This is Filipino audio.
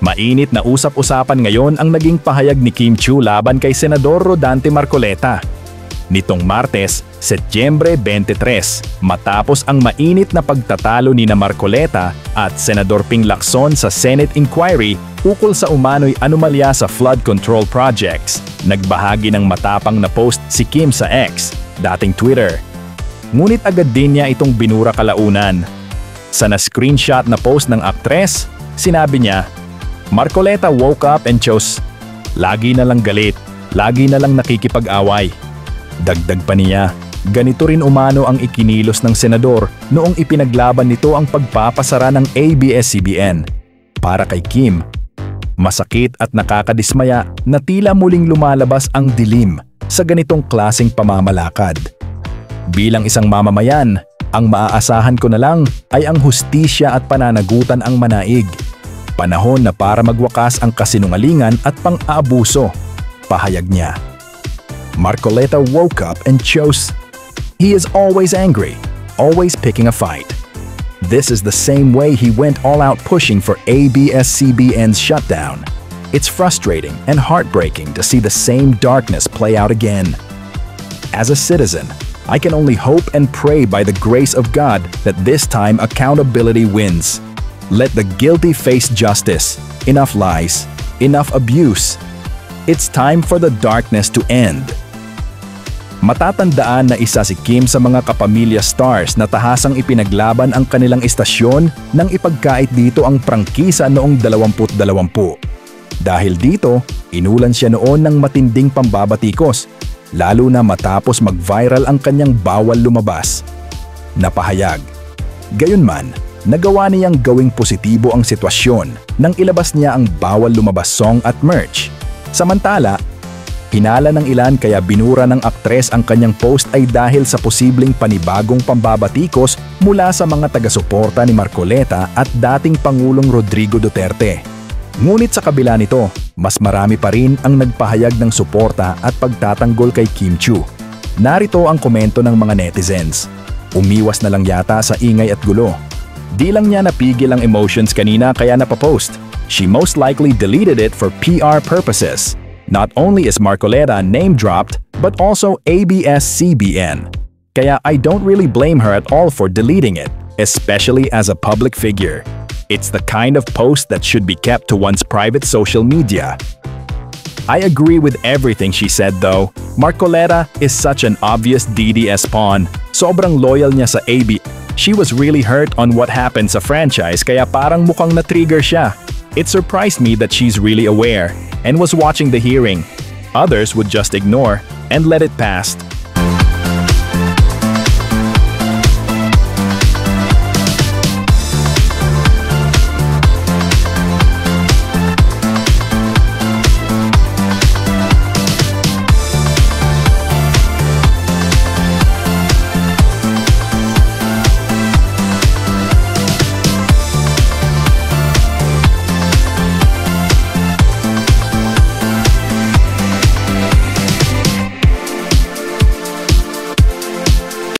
Mainit na usap-usapan ngayon ang naging pahayag ni Kim Chiu laban kay Senador Rodante Marcoleta. Nitong Martes, Setyembre 23, matapos ang mainit na pagtatalo ni Marcoleta at Senador Ping Lacson sa Senate inquiry ukol sa umano'y anomalya sa flood control projects, nagbahagi ng matapang na post si Kim sa X, dating Twitter. Ngunit agad din niya itong binura kalaunan. Sa na-screenshot na post ng aktres, sinabi niya, "Marcoleta woke up and chose, lagi na lang galit, lagi na lang nakikipag-away." Dagdag pa niya, ganito rin umano ang ikinilos ng senador noong ipinaglaban nito ang pagpapasara ng ABS-CBN. Para kay Kim, masakit at nakakadismaya na tila muling lumalabas ang dilim sa ganitong klaseng pamamalakad. Bilang isang mamamayan, ang maaasahan ko na lang ay ang hustisya at pananagutan ang manaig. Panahon na para magwakas ang kasinungalingan at pang-aabuso, pahayag niya. Marcoleta woke up and chose. He is always angry, always picking a fight. This is the same way he went all out pushing for ABS-CBN's shutdown. It's frustrating and heartbreaking to see the same darkness play out again. As a citizen, I can only hope and pray by the grace of God that this time accountability wins. Let the guilty face justice. Enough lies. Enough abuse. It's time for the darkness to end. Matatandaan na isa si Kim sa mga kapamilya stars na tahasang ipinaglaban ang kanilang istasyon nang ipagkait dito ang prangkisa noong 2020. Dahil dito, inulan siya noon ng matinding pambabatikos, lalo na matapos mag-viral ang kanyang bawal lumabas na pahayag. Gayunman, nagawa niyang gawing positibo ang sitwasyon nang ilabas niya ang bawal lumabas song at merch. Samantala, hinala ng ilan kaya binura ng aktres ang kanyang post ay dahil sa posibleng panibagong pambabatikos mula sa mga taga-suporta ni Marcoleta at dating Pangulong Rodrigo Duterte. Ngunit sa kabila nito, mas marami pa rin ang nagpahayag ng suporta at pagtatanggol kay Kim Chiu. Narito ang komento ng mga netizens. Umiwas na lang yata sa ingay at gulo. Di lang niya napigil ang emotions kanina kaya napapost. She most likely deleted it for PR purposes. Not only is Marcoleta name-dropped, but also ABS-CBN. Kaya I don't really blame her at all for deleting it, especially as a public figure. It's the kind of post that should be kept to one's private social media. I agree with everything she said though. Marcoleta is such an obvious DDS pawn. Sobrang loyal niya sa AB. She was really hurt on what happened sa franchise kaya parang mukhang na-trigger siya. It surprised me that she's really aware and was watching the hearing. Others would just ignore and let it pass.